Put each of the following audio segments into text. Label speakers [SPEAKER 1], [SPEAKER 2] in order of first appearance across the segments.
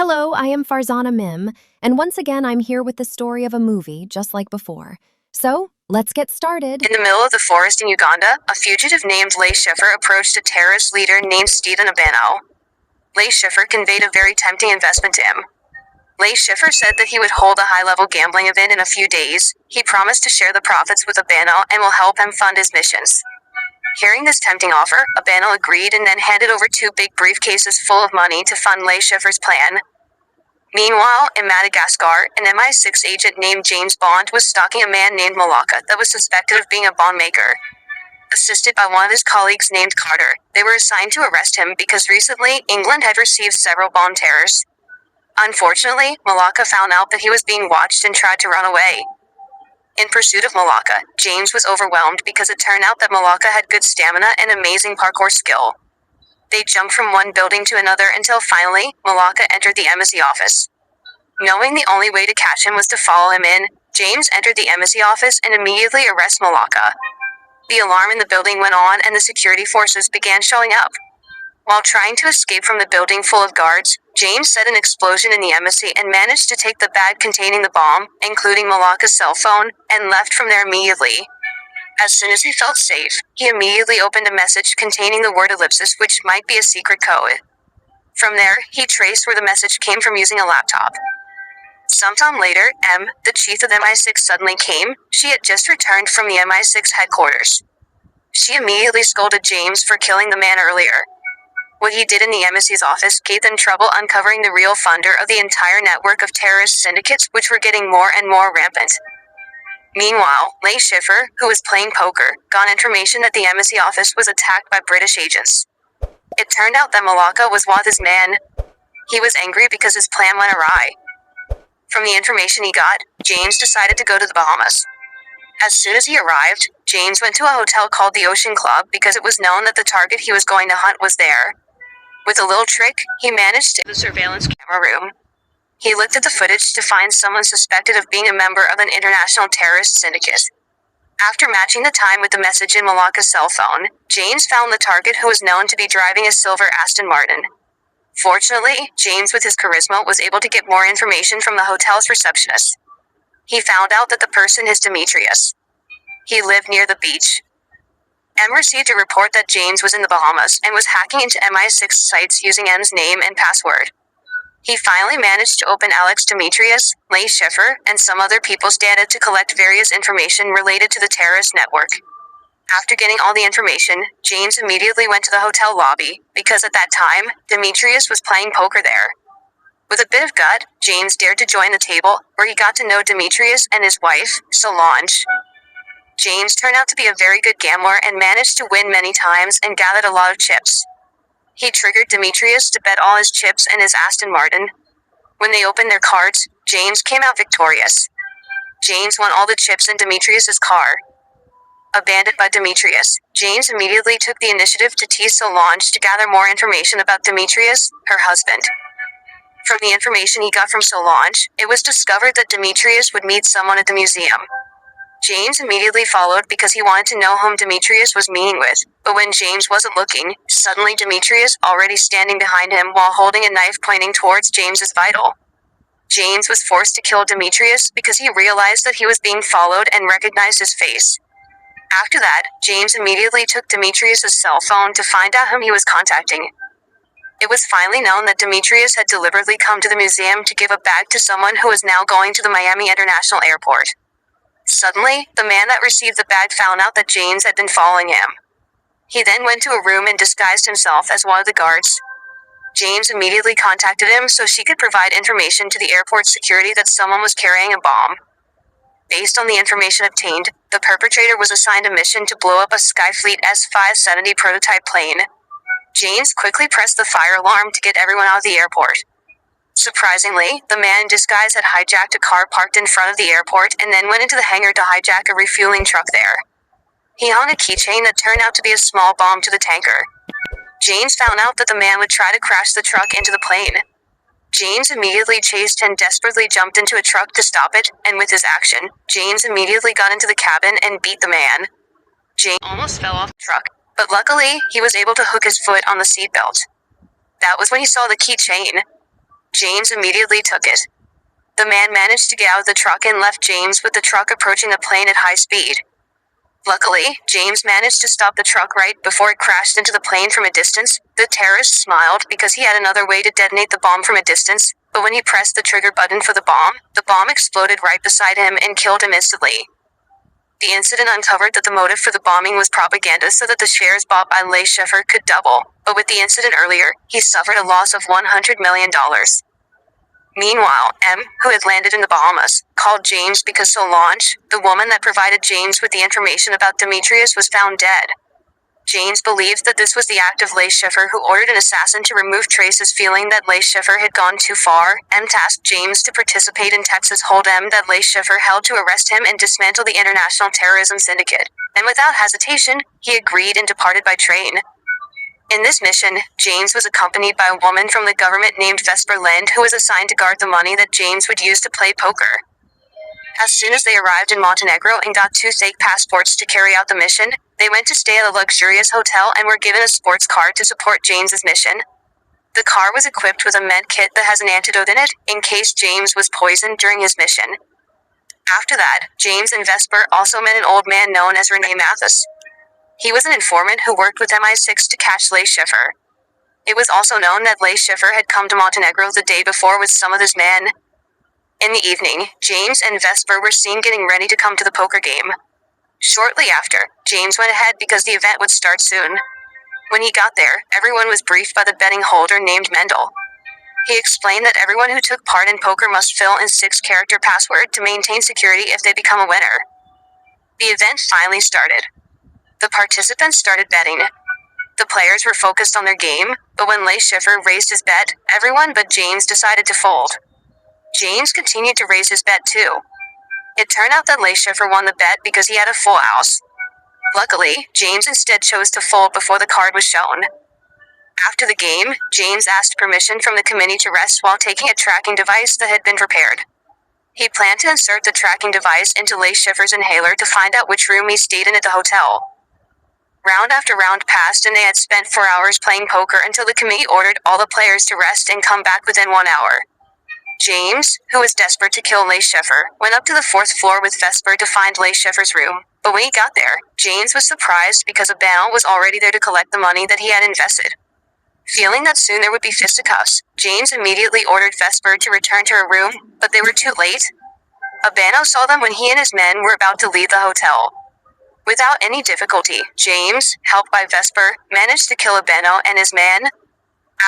[SPEAKER 1] Hello, I am Farzana Mim, and once again I'm here with the story of a movie just like before. So, let's get started.
[SPEAKER 2] In the middle of the forest in Uganda, a fugitive named Leigh Schiffer approached a terrorist leader named Stephen Abano. Leigh Schiffer conveyed a very tempting investment to him. Leigh Schiffer said that he would hold a high-level gambling event in a few days. He promised to share the profits with Abano and will help him fund his missions. Hearing this tempting offer, Abano agreed and then handed over 2 big briefcases full of money to fund Leigh Schiffer's plan. Meanwhile, in Madagascar, an MI6 agent named James Bond was stalking a man named Malaka that was suspected of being a bond maker. Assisted by one of his colleagues named Carter, they were assigned to arrest him because recently England had received several bomb terrors. Unfortunately, Malaka found out that he was being watched and tried to run away. In pursuit of Malaka, James was overwhelmed because it turned out that Malaka had good stamina and amazing parkour skill. They jumped from one building to another until finally, Malaka entered the embassy office. Knowing the only way to catch him was to follow him in, James entered the embassy office and immediately arrested Malaka. The alarm in the building went on and the security forces began showing up. While trying to escape from the building full of guards, James set an explosion in the embassy and managed to take the bag containing the bomb, including Malaka's cell phone, and left from there immediately. As soon as he felt safe, he immediately opened a message containing the word ellipsis, which might be a secret code. From there, he traced where the message came from using a laptop. Sometime later, the chief of the MI6 suddenly came. She had just returned from the MI6 headquarters. She immediately scolded James for killing the man earlier. What he did in the embassy's office gave them trouble uncovering the real funder of the entire network of terrorist syndicates, which were getting more and more rampant. Meanwhile, Leigh Schiffer, who was playing poker, got information that the embassy office was attacked by British agents. It turned out that Malaka was one of his men. He was angry because his plan went awry. From the information he got, James decided to go to the Bahamas. As soon as he arrived, James went to a hotel called the Ocean Club because it was known that the target he was going to hunt was there. With a little trick, he managed to enter the surveillance camera room. He looked at the footage to find someone suspected of being a member of an international terrorist syndicate. After matching the time with the message in Malaka's cell phone, James found the target, who was known to be driving a silver Aston Martin. Fortunately, James, with his charisma, was able to get more information from the hotel's receptionist. He found out that the person is Demetrius. He lived near the beach. M received a report that James was in the Bahamas and was hacking into MI6 sites using M's name and password. He finally managed to open Alex Demetrius, Leigh Schiffer, and some other people's data to collect various information related to the terrorist network. After getting all the information, James immediately went to the hotel lobby, because at that time, Demetrius was playing poker there. With a bit of gut, James dared to join the table, where he got to know Demetrius and his wife, Solange. James turned out to be a very good gambler and managed to win many times and gathered a lot of chips. He triggered Demetrius to bet all his chips and his Aston Martin. When they opened their cards, James came out victorious. James won all the chips in Demetrius's car. Abandoned by Demetrius, James immediately took the initiative to tease Solange to gather more information about Demetrius, her husband. From the information he got from Solange, it was discovered that Demetrius would meet someone at the museum. James immediately followed because he wanted to know whom Demetrius was meeting with, but when James wasn't looking, suddenly Demetrius already standing behind him while holding a knife pointing towards James's vital. James was forced to kill Demetrius because he realized that he was being followed and recognized his face. After that, James immediately took Demetrius' cell phone to find out whom he was contacting. It was finally known that Demetrius had deliberately come to the museum to give a bag to someone who was now going to the Miami International Airport. Suddenly, the man that received the bag found out that James had been following him. He then went to a room and disguised himself as one of the guards. James immediately contacted him so she could provide information to the airport security that someone was carrying a bomb. Based on the information obtained, the perpetrator was assigned a mission to blow up a Skyfleet S-570 prototype plane. James quickly pressed the fire alarm to get everyone out of the airport. Surprisingly, the man in disguise had hijacked a car parked in front of the airport and then went into the hangar to hijack a refueling truck there. He hung a keychain that turned out to be a small bomb to the tanker. James found out that the man would try to crash the truck into the plane. James immediately chased and desperately jumped into a truck to stop it, and with his action, James immediately got into the cabin and beat the man. James almost fell off the truck, but luckily, he was able to hook his foot on the seatbelt. That was when he saw the keychain. James immediately took it. The man managed to get out of the truck and left James with the truck approaching the plane at high speed. Luckily, James managed to stop the truck right before it crashed into the plane from a distance. The terrorist smiled because he had another way to detonate the bomb from a distance, but when he pressed the trigger button for the bomb exploded right beside him and killed him instantly. The incident uncovered that the motive for the bombing was propaganda so that the shares bought by Leigh Schiffer could double, but with the incident earlier, he suffered a loss of $100 million. Meanwhile, M, who had landed in the Bahamas, called James because Solange, the woman that provided James with the information about Demetrius, was found dead. James believed that this was the act of Leigh Schiffer, who ordered an assassin to remove traces. Feeling that Leigh Schiffer had gone too far, M tasked James to participate in Texas Hold'em that Leigh Schiffer held to arrest him and dismantle the international terrorism syndicate. And without hesitation, he agreed and departed by train. In this mission, James was accompanied by a woman from the government named Vesper Lind, who was assigned to guard the money that James would use to play poker. As soon as they arrived in Montenegro and got 2 fake passports to carry out the mission, they went to stay at a luxurious hotel and were given a sports car to support James's mission. The car was equipped with a med kit that has an antidote in it, in case James was poisoned during his mission. After that, James and Vesper also met an old man known as Rene Mathis. He was an informant who worked with MI6 to catch Leigh Schiffer. It was also known that Leigh Schiffer had come to Montenegro the day before with some of his men. In the evening, James and Vesper were seen getting ready to come to the poker game. Shortly after, James went ahead because the event would start soon. When he got there, everyone was briefed by the betting holder named Mendel. He explained that everyone who took part in poker must fill in 6-character password to maintain security if they become a winner. The event finally started. The participants started betting. The players were focused on their game, but when Leigh Schiffer raised his bet, everyone but James decided to fold. James continued to raise his bet too. It turned out that Leigh Schiffer won the bet because he had a full house. Luckily, James instead chose to fold before the card was shown. After the game, James asked permission from the committee to rest while taking a tracking device that had been prepared. He planned to insert the tracking device into Leigh Schiffer's inhaler to find out which room he stayed in at the hotel. Round after round passed and they had spent 4 hours playing poker until the committee ordered all the players to rest and come back within 1 hour. James, who was desperate to kill Leigh Schiffer, went up to the 4th floor with Vesper to find Leigh Schiffer's room. But when he got there, James was surprised because Abano was already there to collect the money that he had invested. Feeling that soon there would be fisticuffs, James immediately ordered Vesper to return to her room, but they were too late. Abano saw them when he and his men were about to leave the hotel. Without any difficulty, James, helped by Vesper, managed to kill Abano and his man.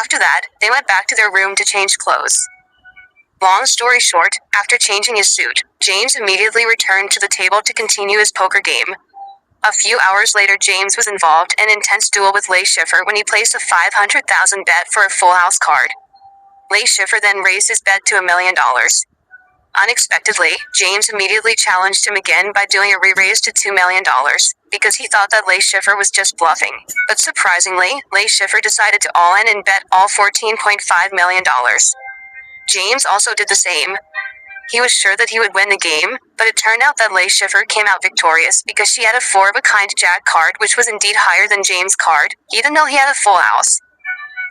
[SPEAKER 2] After that, they went back to their room to change clothes. Long story short, after changing his suit, James immediately returned to the table to continue his poker game. A few hours later, James was involved in an intense duel with Leigh Schiffer when he placed a $500,000 bet for a full house card. Leigh Schiffer then raised his bet to $1 million. Unexpectedly, James immediately challenged him again by doing a re-raise to $2 million, because he thought that Leigh Schiffer was just bluffing. But surprisingly, Leigh Schiffer decided to all in and bet all $14.5 million. James also did the same. He was sure that he would win the game, but it turned out that Leigh Schiffer came out victorious because she had a 4-of-a-kind Jack card, which was indeed higher than James' card, even though he had a full house.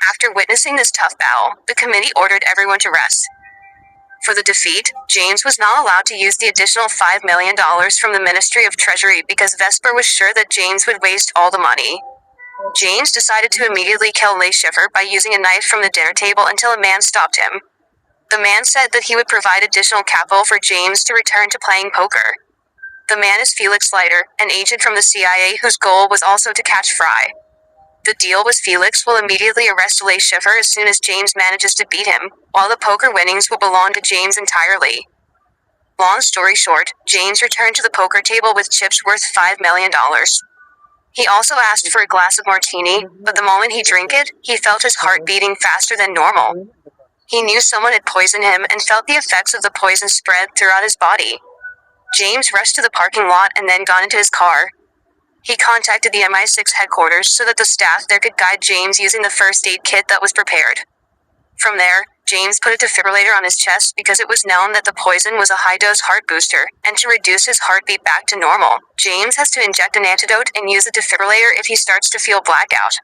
[SPEAKER 2] After witnessing this tough battle, the committee ordered everyone to rest. For the defeat, James was not allowed to use the additional $5 million from the Ministry of Treasury because Vesper was sure that James would waste all the money. James decided to immediately kill Leigh Schiffer by using a knife from the dinner table until a man stopped him. The man said that he would provide additional capital for James to return to playing poker. The man is Felix Leiter, an agent from the CIA whose goal was also to catch Fry. The deal was Felix will immediately arrest Leigh Schiffer as soon as James manages to beat him, while the poker winnings will belong to James entirely. Long story short, James returned to the poker table with chips worth $5 million. He also asked for a glass of martini, but the moment he drank it, he felt his heart beating faster than normal. He knew someone had poisoned him and felt the effects of the poison spread throughout his body. James rushed to the parking lot and then got into his car. He contacted the MI6 headquarters so that the staff there could guide James using the first aid kit that was prepared. From there, James put a defibrillator on his chest because it was known that the poison was a high-dose heart booster, and to reduce his heartbeat back to normal, James has to inject an antidote and use a defibrillator if he starts to feel blackout.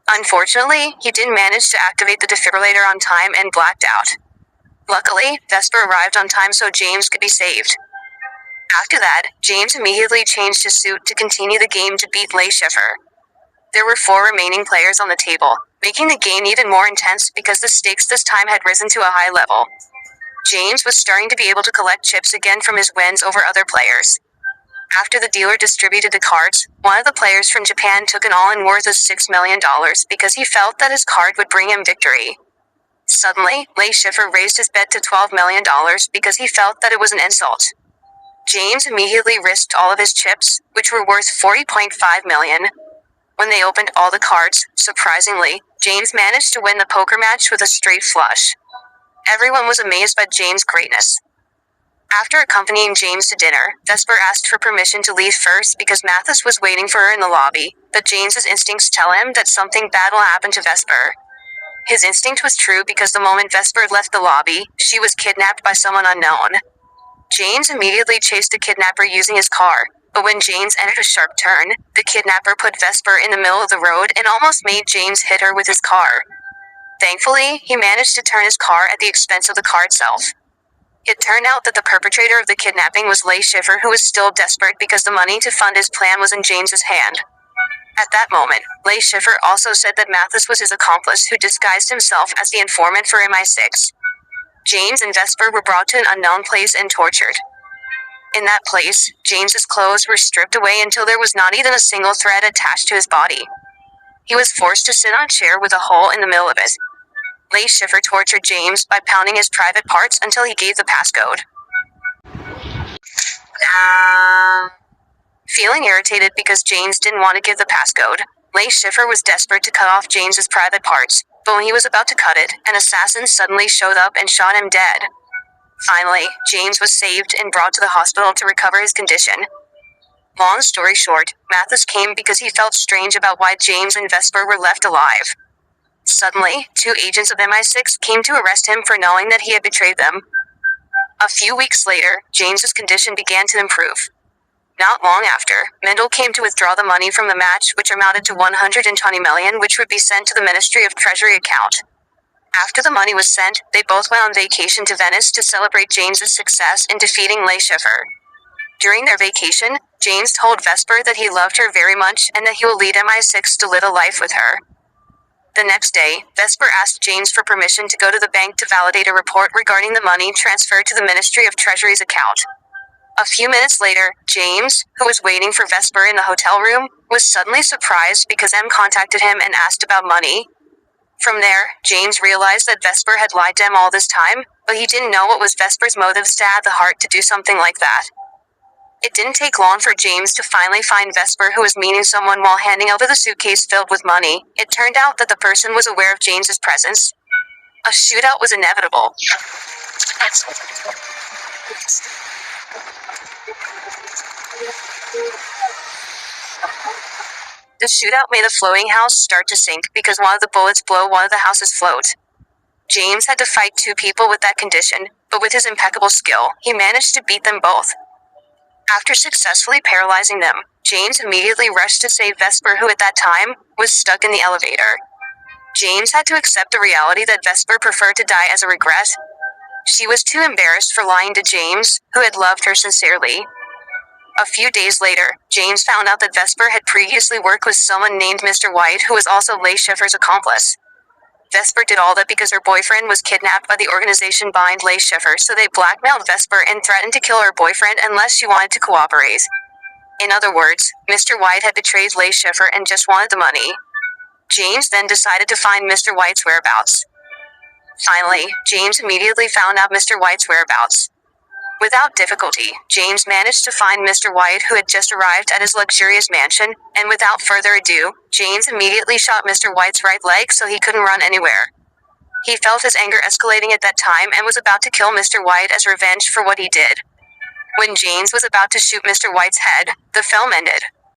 [SPEAKER 2] Unfortunately, he didn't manage to activate the defibrillator on time and blacked out. Luckily, Vesper arrived on time so James could be saved. After that, James immediately changed his suit to continue the game to beat Leigh Schiffer. There were 4 remaining players on the table, making the game even more intense because the stakes this time had risen to a high level. James was starting to be able to collect chips again from his wins over other players. After the dealer distributed the cards, one of the players from Japan took an all-in worth of $6 million because he felt that his card would bring him victory. Suddenly, Leigh Schiffer raised his bet to $12 million because he felt that it was an insult. James immediately risked all of his chips, which were worth $40.5 million. When they opened all the cards, surprisingly, James managed to win the poker match with a straight flush. Everyone was amazed by James' greatness. After accompanying James to dinner, Vesper asked for permission to leave first because Mathis was waiting for her in the lobby, but James's instincts tell him that something bad will happen to Vesper. His instinct was true because the moment Vesper left the lobby, she was kidnapped by someone unknown. James immediately chased the kidnapper using his car, but when James entered a sharp turn, the kidnapper put Vesper in the middle of the road and almost made James hit her with his car. Thankfully, he managed to turn his car at the expense of the car itself. It turned out that the perpetrator of the kidnapping was Leigh Schiffer, who was still desperate because the money to fund his plan was in James's hand. At that moment, Leigh Schiffer also said that Mathis was his accomplice who disguised himself as the informant for MI6. James and Vesper were brought to an unknown place and tortured. In that place, James's clothes were stripped away until there was not even a single thread attached to his body. He was forced to sit on a chair with a hole in the middle of it. Leigh Schiffer tortured James by pounding his private parts until he gave the passcode. Feeling irritated because James didn't want to give the passcode, Leigh Schiffer was desperate to cut off James's private parts, but when he was about to cut it, an assassin suddenly showed up and shot him dead. Finally, James was saved and brought to the hospital to recover his condition. Long story short, Mathis came because he felt strange about why James and Vesper were left alive. Suddenly, 2 agents of MI6 came to arrest him for knowing that he had betrayed them. A few weeks later, James's condition began to improve. Not long after, Mendel came to withdraw the money from the match, which amounted to $120 million, which would be sent to the Ministry of Treasury account. After the money was sent, they both went on vacation to Venice to celebrate James's success in defeating Leigh Schiffer. During their vacation, James told Vesper that he loved her very much and that he will lead MI6 to live a life with her. The next day, Vesper asked James for permission to go to the bank to validate a report regarding the money transferred to the Ministry of Treasury's account. A few minutes later, James, who was waiting for Vesper in the hotel room, was suddenly surprised because M contacted him and asked about money. From there, James realized that Vesper had lied to him all this time, but he didn't know what was Vesper's motives to have the heart to do something like that. It didn't take long for James to finally find Vesper, who was meeting someone while handing over the suitcase filled with money. It turned out that the person was aware of James's presence. A shootout was inevitable. The shootout made the floating house start to sink because one of the bullets blew one of the houses float. James had to fight 2 people with that condition, but with his impeccable skill, he managed to beat them both. After successfully paralyzing them, James immediately rushed to save Vesper, who at that time was stuck in the elevator. James had to accept the reality that Vesper preferred to die as a regret. She was too embarrassed for lying to James, who had loved her sincerely. A few days later, James found out that Vesper had previously worked with someone named Mr. White, who was also Leigh Schiffer's accomplice. Vesper did all that because her boyfriend was kidnapped by the organization behind Leigh Schiffer, so they blackmailed Vesper and threatened to kill her boyfriend unless she wanted to cooperate. In other words, Mr. White had betrayed Leigh Schiffer and just wanted the money. James then decided to find Mr. White's whereabouts. Finally, James immediately found out Mr. White's whereabouts. Without difficulty, James managed to find Mr. White, who had just arrived at his luxurious mansion, and without further ado, James immediately shot Mr. White's right leg so he couldn't run anywhere. He felt his anger escalating at that time and was about to kill Mr. White as revenge for what he did. When James was about to shoot Mr. White's head, the film ended.